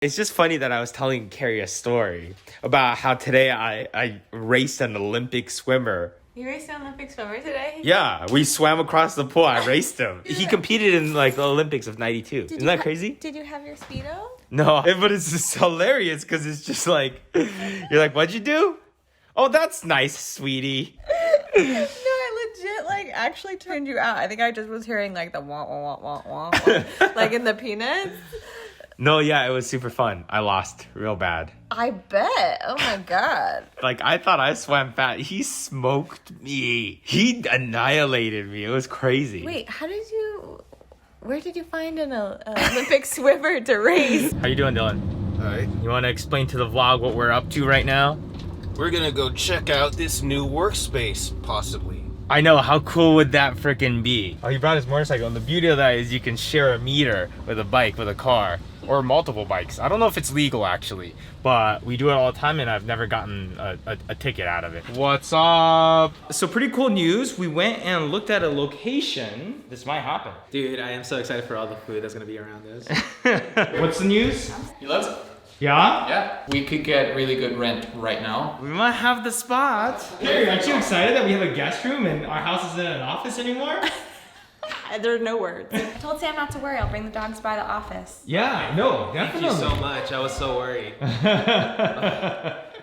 It's just funny that I was telling Carrie a story about how today I raced an Olympic swimmer. You raced an Olympic swimmer today? Yeah, we swam across the pool. I raced him. He competed in like the Olympics of '92. Isn't that crazy? Did you have your Speedo? No, but it's just hilarious because it's just like, you're like, what'd you do? Oh, that's nice, sweetie. No, I legit like actually turned you out. I think I just was hearing like the wah wah wah wah wah, like in the Peanuts. No, yeah, it was super fun. I lost real bad. I bet. Oh my god. Like, I thought I swam fast. He smoked me. He annihilated me. It was crazy. Wait, where did you find an Olympic swimmer to race? How you doing, Dylan? Alright. You want to explain to the vlog what we're up to right now? We're gonna go check out this new workspace, possibly. I know, how cool would that frickin' be? Oh, he brought his motorcycle, and the beauty of that is you can share a meter with a bike, with a car, or multiple bikes. I don't know if it's legal, actually, but we do it all the time, and I've never gotten a ticket out of it. What's up? So pretty cool news. We went and looked at a location. This might happen. Dude, I am so excited for all the food that's gonna be around this. What's the news? You love it? Yeah? Yeah. We could get really good rent right now. We might have the spot. Carrie, aren't you excited that we have a guest room and our house isn't an office anymore? There are no words. I told Sam not to worry. I'll bring the dogs by the office. Yeah, no, definitely. Thank you so much. I was so worried.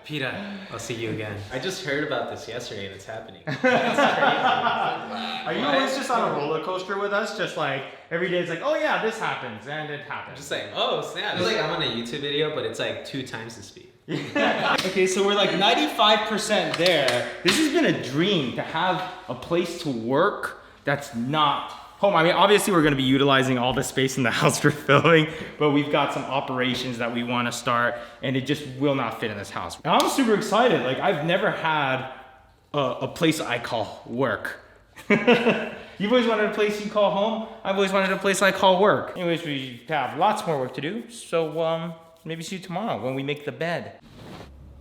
Peter, I'll see you again. I just heard about this yesterday and it's happening. It's crazy. Are you always just on a roller coaster with us? Just like every day it's like, oh yeah, this happens and it happens. Just like, oh snap. It's like I'm on a YouTube video, but it's like 2 times the speed. Okay, so we're like 95% there. This has been a dream to have a place to work that's not home. I mean, obviously we're gonna be utilizing all the space in the house for filming, but we've got some operations that we wanna start and it just will not fit in this house. And I'm super excited. Like, I've never had a place I call work. You've always wanted a place you call home. I've always wanted a place I call work. Anyways, we have lots more work to do. So maybe see you tomorrow when we make the bed.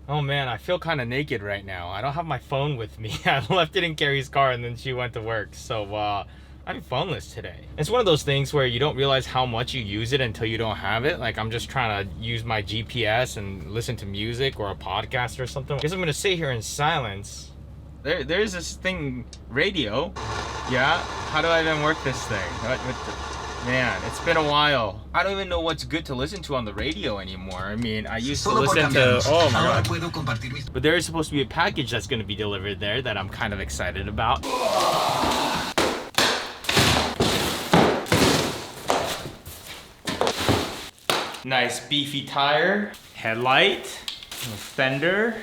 Oh man, I feel kind of naked right now. I don't have my phone with me. I left it in Carrie's car and then she went to work. So I'm phoneless today. It's one of those things where you don't realize how much you use it until you don't have it. Like, I'm just trying to use my GPS and listen to music or a podcast or something. I guess I'm gonna sit here in silence. There's this thing, radio. Yeah, how do I even work this thing? Man, it's been a while. I don't even know what's good to listen to on the radio anymore. I mean, I used to listen to, oh my god. But there is supposed to be a package that's gonna be delivered there that I'm kind of excited about. Nice beefy tire, headlight, fender.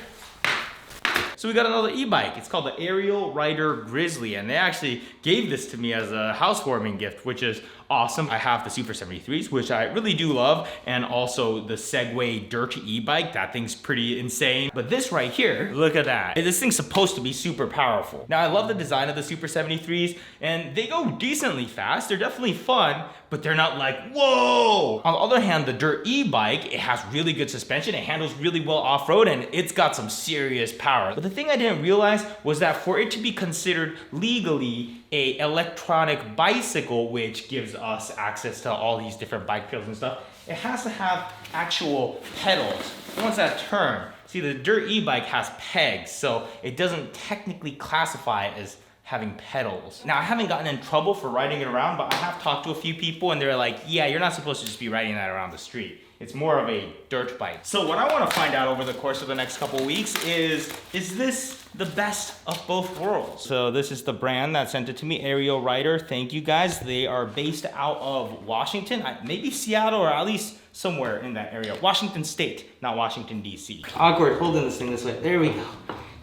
So we got another e-bike. It's called the Aerial Rider Grizzly, and they actually gave this to me as a housewarming gift, which is awesome. I have the Super 73s, which I really do love, and also the Segway Dirt e-bike. That thing's pretty insane. But this right here, look at that. This thing's supposed to be super powerful. Now, I love the design of the Super 73s, and they go decently fast. They're definitely fun, but they're not like, whoa! On the other hand, the Dirt e-bike, it has really good suspension, it handles really well off-road, and it's got some serious power. But the thing I didn't realize was that for it to be considered legally a electronic bicycle, which gives us access to all these different bike pedals and stuff, it has to have actual pedals, the ones that turn. See, the Dirt e-bike has pegs, so it doesn't technically classify as having pedals. Now, I haven't gotten in trouble for riding it around, but I have talked to a few people and they're like, yeah, you're not supposed to just be riding that around the street. It's more of a dirt bike. So what I want to find out over the course of the next couple weeks is this the best of both worlds? So this is the brand that sent it to me, Aerial Rider. Thank you guys. They are based out of Washington, maybe Seattle, or at least somewhere in that area. Washington State, not Washington, D.C. Awkward, holding this thing this way. There we go.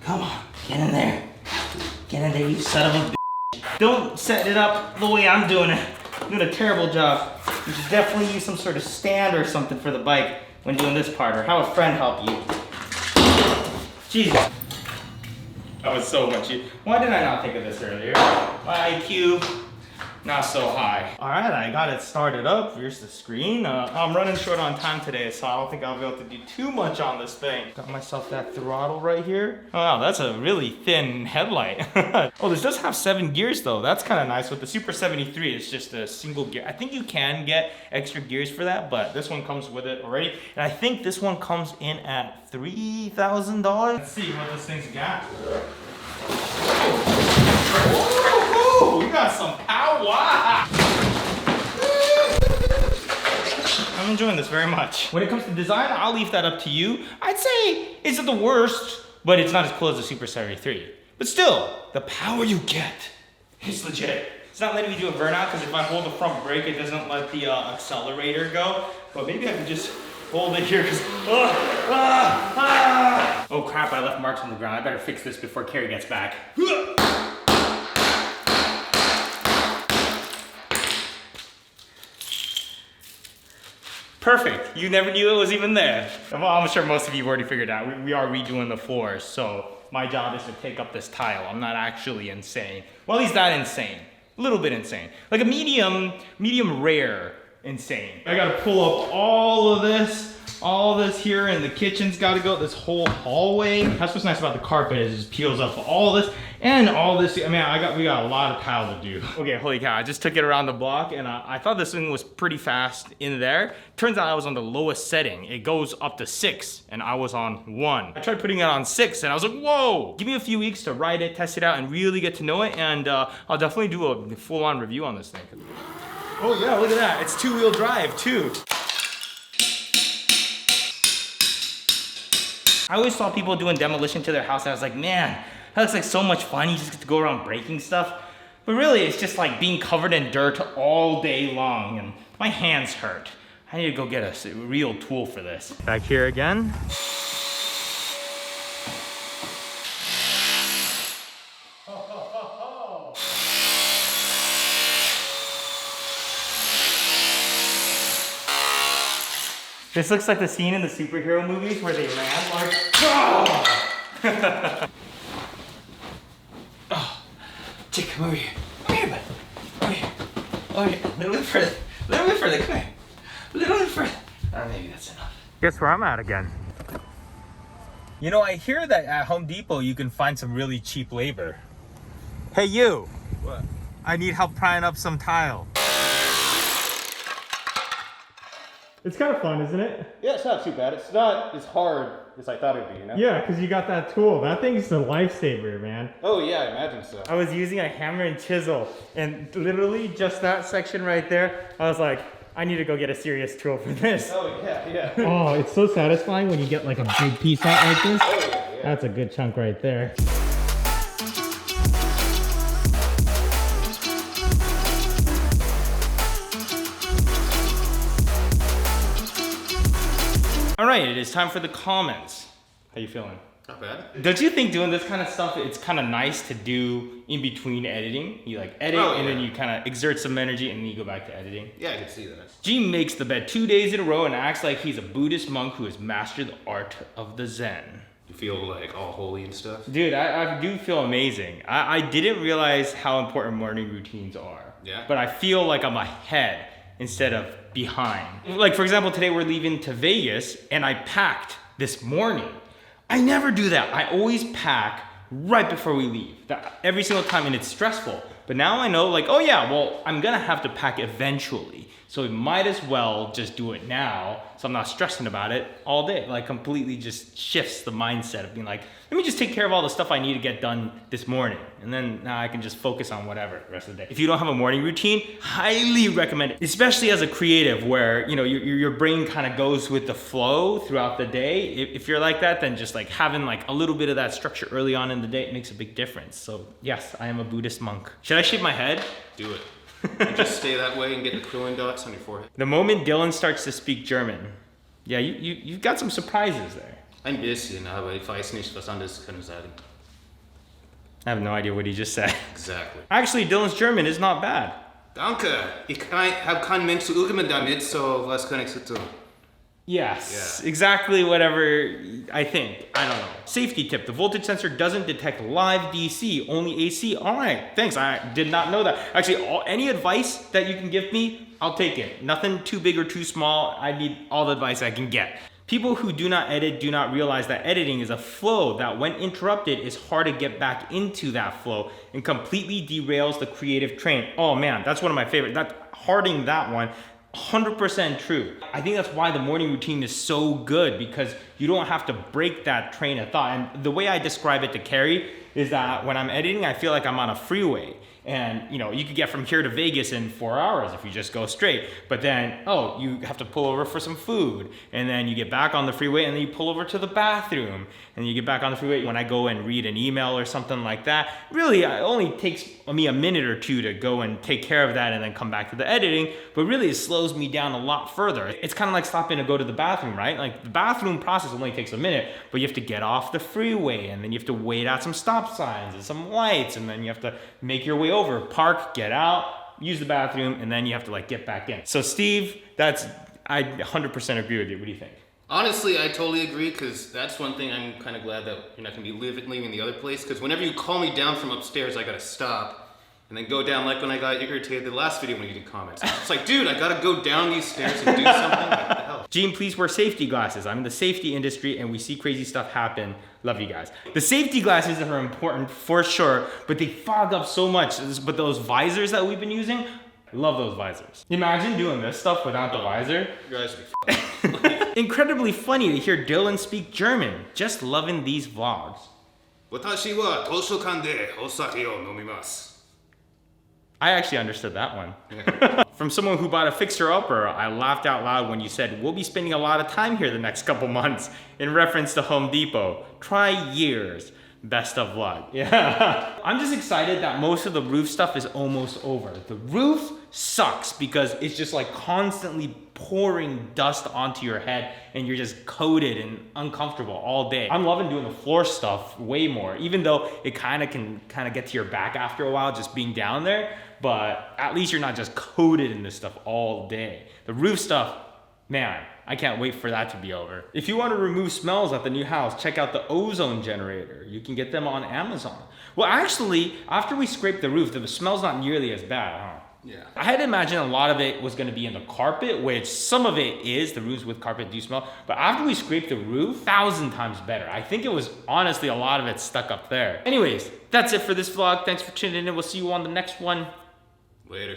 Come on, get in there. Get in there, you son of a bitch. Don't set it up the way I'm doing it. I'm doing a terrible job. You should definitely use some sort of stand or something for the bike when doing this part, or have a friend help you. Jesus. That was so much. Why did I not think of this earlier? My IQ not so high. All right, I got it started up. Here's the screen. I'm running short on time today, so I don't think I'll be able to do too much on this thing. Got myself that throttle right here. Oh, wow, that's a really thin headlight. Oh, this does have 7 gears though. That's kind of nice. With the Super 73, it's just a single gear. I think you can get extra gears for that, but this one comes with it already. And I think this one comes in at $3,000. Let's see what this thing's got. Ooh, you got some power! I'm enjoying this very much. When it comes to design, I'll leave that up to you. I'd say it's not the worst, but it's not as cool as the Super 73. But still, the power you get is legit. It's not letting me do a burnout because if I hold the front brake, it doesn't let the accelerator go. But maybe I can just hold it here because, oh crap, I left marks on the ground. I better fix this before Carrie gets back. Perfect. You never knew it was even there. Well, I'm sure most of you have already figured out. We are redoing the floors, so my job is to take up this tile. I'm not actually insane. Well, at least not insane. A little bit insane. Like a medium rare insane. I gotta pull up all of this. All this here in the kitchen's gotta go. This whole hallway. That's what's nice about the carpet is it just peels up all this and all this. I mean, we got a lot of tile to do. Okay, holy cow, I just took it around the block and I thought this thing was pretty fast in there. Turns out I was on the lowest setting. It goes up to 6 and I was on 1. I tried putting it on 6 and I was like, whoa! Give me a few weeks to ride it, test it out, and really get to know it, and I'll definitely do a full-on review on this thing. Oh yeah, look at that. It's 2-wheel drive too. I always saw people doing demolition to their house and I was like, man, that looks like so much fun. You just get to go around breaking stuff. But really, it's just like being covered in dirt all day long and my hands hurt. I need to go get a real tool for this. Back here again. This looks like the scene in the superhero movies where they land like, oh! Oh, Jake, come over here. Come here, bud. Come here. Over here. A little bit further. A little bit further. Come here. A little bit further. Oh, maybe that's enough. Guess where I'm at again. You know, I hear that at Home Depot you can find some really cheap labor. Hey, you. What? I need help prying up some tile. It's kind of fun, isn't it? Yeah, it's not too bad. It's not as hard as I thought it would be, you know? Yeah, because you got that tool. That thing's a lifesaver, man. Oh yeah, I imagine so. I was using a hammer and chisel, and literally just that section right there, I was like, I need to go get a serious tool for this. Oh yeah, yeah. Oh, it's so satisfying when you get like a big piece out like this. Oh yeah, yeah. That's a good chunk right there. All right, it is time for the comments. How you feeling? Not bad. Don't you think doing this kind of stuff, it's kind of nice to do in between editing? You like edit and then you kind of exert some energy and then you go back to editing. Yeah, I can see that. G makes the bed 2 days in a row and acts like he's a Buddhist monk who has mastered the art of the Zen. You feel like all holy and stuff? Dude, I do feel amazing. I didn't realize how important morning routines are. Yeah? But I feel like I'm ahead instead of behind. Like for example, today we're leaving to Vegas and I packed this morning. I never do that. I always pack right before we leave. Every single time, and it's stressful. But now I know like, oh yeah, well, I'm gonna have to pack eventually. So we might as well just do it now so I'm not stressing about it all day. Like completely just shifts the mindset of being like, let me just take care of all the stuff I need to get done this morning. And then now I can just focus on whatever the rest of the day. If you don't have a morning routine, highly recommend it. Especially as a creative where, you know, your brain kind of goes with the flow throughout the day. If you're like that, then just like having like a little bit of that structure early on in the day, it makes a big difference. So yes, I am a Buddhist monk. Should I shave my head? Do it. And just stay that way and get the crowing dots on your forehead. The moment Dylan starts to speak German, yeah, you've got some surprises there. Ein bisschen, aber ich weiß nicht, was anderes können sagen. I have no idea what he just said. Exactly. Actually, Dylan's German is not bad. Danke. Ich habe keinen Mensch zu üben damit, so was kann ich so tun? Yes, exactly whatever I think. I don't know. Safety tip, the voltage sensor doesn't detect live DC, only AC. All right, thanks. I did not know that. Actually, any advice that you can give me, I'll take it. Nothing too big or too small. I need all the advice I can get. People who do not edit do not realize that editing is a flow that when interrupted is hard to get back into that flow and completely derails the creative train. Oh man, that's one of my favorite. Harding that one. 100% true. I think that's why the morning routine is so good, because you don't have to break that train of thought. And the way I describe it to Carrie is that when I'm editing, I feel like I'm on a freeway. And you could get from here to Vegas in 4 hours if you just go straight. But then, you have to pull over for some food. And then you get back on the freeway and then you pull over to the bathroom. And you get back on the freeway. When I go and read an email or something like that, really it only takes me a minute or two to go and take care of that and then come back to the editing. But really it slows me down a lot further. It's kind of like stopping to go to the bathroom, right? Like the bathroom process only takes a minute, but you have to get off the freeway and then you have to wait at some stop signs and some lights, and then you have to make your way over, park, get out, use the bathroom, and then you have to get back in. So Steve, I 100% agree with you. What do you think? Honestly, I totally agree, because that's one thing I'm kind of glad that you're not going to be leaving the other place, because whenever you call me down from upstairs, I got to stop and then go down, like when I got irritated the last video when you did comments. It's like, dude, I got to go down these stairs and do something. What the hell? Gene, please wear safety glasses. I'm in the safety industry and we see crazy stuff happen. Love you guys. The safety glasses are important for sure, but they fog up so much. But those visors that we've been using, I love those visors. Imagine doing this stuff without the visor. You guys be f***ing. Incredibly funny to hear Dylan speak German. Just loving these vlogs. 私は図書館でお酒を飲みます。 I actually understood that one. From someone who bought a fixer-upper, I laughed out loud when you said, we'll be spending a lot of time here the next couple months, in reference to Home Depot. Try years. Best of luck. Yeah. I'm just excited that most of the roof stuff is almost over. The roof sucks because it's just constantly pouring dust onto your head and you're just coated and uncomfortable all day. I'm loving doing the floor stuff way more, even though it can get to your back after a while just being down there, but at least you're not just coated in this stuff all day. The roof stuff, man, I can't wait for that to be over. If you want to remove smells at the new house, check out the ozone generator. You can get them on Amazon. Well, actually, after we scrape the roof, the smell's not nearly as bad, huh? Yeah. I had imagined a lot of it was going to be in the carpet, which some of it is. The roofs with carpet do smell. But after we scraped the roof, 1,000 times better. I think it was honestly a lot of it stuck up there. Anyways, that's it for this vlog. Thanks for tuning in. We'll see you on the next one. Later.